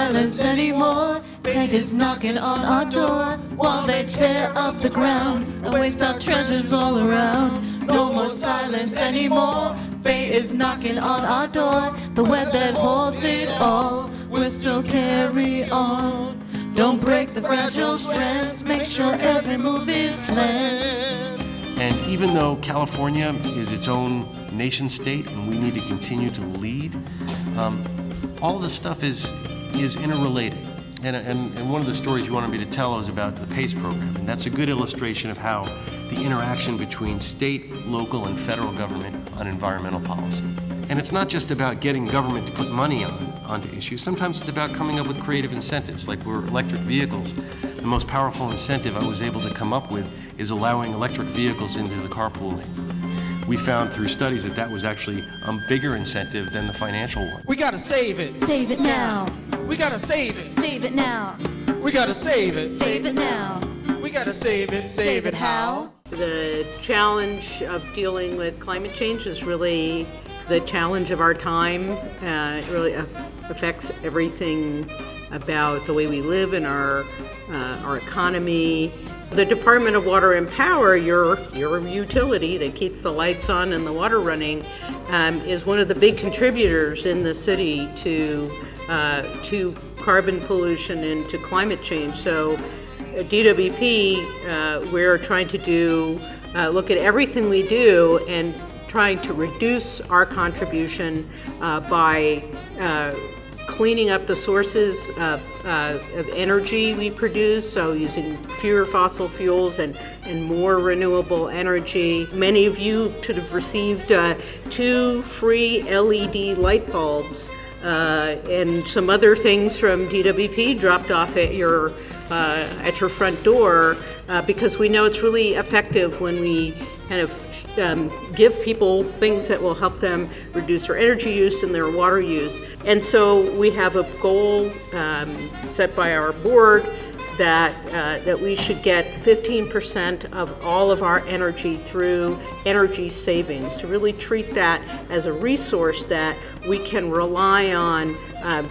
silence anymore. Fate is knocking on our door while they tear up the ground and waste our treasures all around. No more silence anymore. Fate is knocking on our door. The web that holds it all will still carry on. Don't break the fragile strands. Make sure every move is planned. And even though California is its own nation state and we need to continue to lead, all of this stuff is interrelated. And one of the stories you wanted me to tell is about the PACE program, and that's a good illustration of how the interaction between state, local, and federal government on environmental policy. And it's not just about getting government to put money onto issues. Sometimes it's about coming up with creative incentives, like with electric vehicles. The most powerful incentive I was able to come up with is allowing electric vehicles into the carpool lane. We found through studies that that was actually a bigger incentive than the financial one. We gotta save it. Save it now. We gotta save it. Save it now. We gotta save it. Save it now. We gotta save it. Save it how? The challenge of dealing with climate change is really the challenge of our time. It really affects everything about the way we live and our economy. The Department of Water and Power, your utility that keeps the lights on and the water running, is one of the big contributors in the city to carbon pollution and to climate change. So at DWP, we're trying to look at everything we do and trying to reduce our contribution by cleaning up the sources of energy we produce, so using fewer fossil fuels and more renewable energy. Many of you should have received 2 free LED light bulbs and some other things from DWP dropped off at your front door because we know it's really effective when we kind of give people things that will help them reduce their energy use and their water use. And so we have a goal set by our board that we should get 15% of all of our energy through energy savings, to really treat that as a resource that we can rely on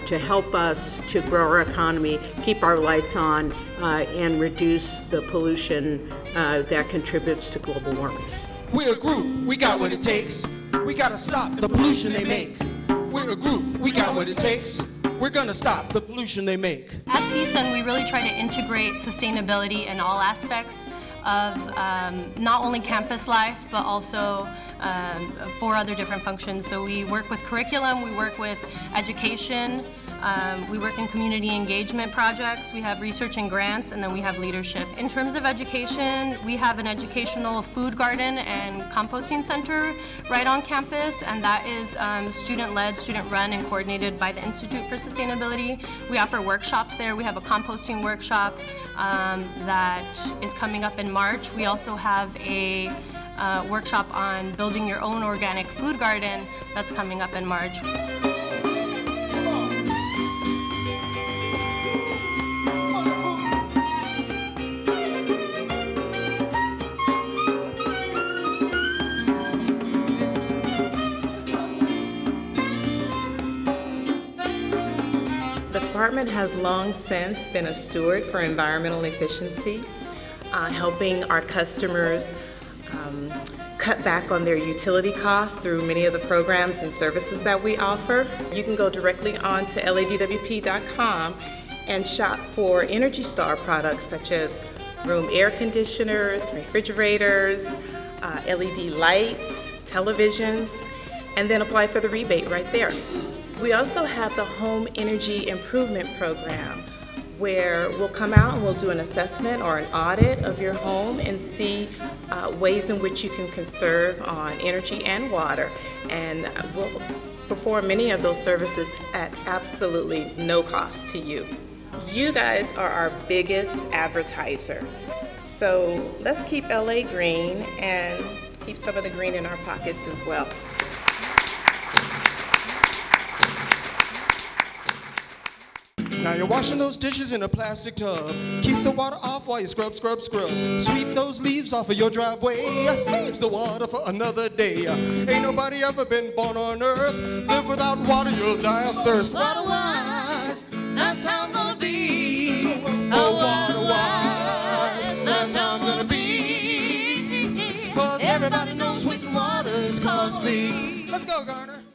to help us to grow our economy, keep our lights on, and reduce the pollution that contributes to global warming. We're a group, we got what it takes. We gotta stop the pollution they make. We're a group, we got what it takes. We're gonna stop the pollution they make. At CSUN, we really try to integrate sustainability in all aspects of not only campus life, but also 4 other different functions. So we work with curriculum, we work with education, we work in community engagement projects, we have research and grants, and then we have leadership. In terms of education, we have an educational food garden and composting center right on campus, and that is student-led, student-run, and coordinated by the Institute for Sustainability. We offer workshops there. We have a composting workshop that is coming up in March. We also have a workshop on building your own organic food garden that's coming up in March. The department has long since been a steward for environmental efficiency, helping our customers cut back on their utility costs through many of the programs and services that we offer. You can go directly on to ladwp.com and shop for Energy Star products such as room air conditioners, refrigerators, LED lights, televisions, and then apply for the rebate right there. We also have the Home Energy Improvement Program, where we'll come out and we'll do an assessment or an audit of your home and see ways in which you can conserve on energy and water. And we'll perform many of those services at absolutely no cost to you. You guys are our biggest advertiser. So let's keep LA green and keep some of the green in our pockets as well. Now you're washing those dishes in a plastic tub. Keep the water off while you scrub, scrub, scrub. Sweep those leaves off of your driveway. Saves the water for another day. Ain't nobody ever been born on earth. Live without water, you'll die of thirst. Water wise, That's how I'm gonna be. Oh, water wise. That's how I'm gonna be. 'Cause everybody knows wasting water is costly. Let's go, Garner.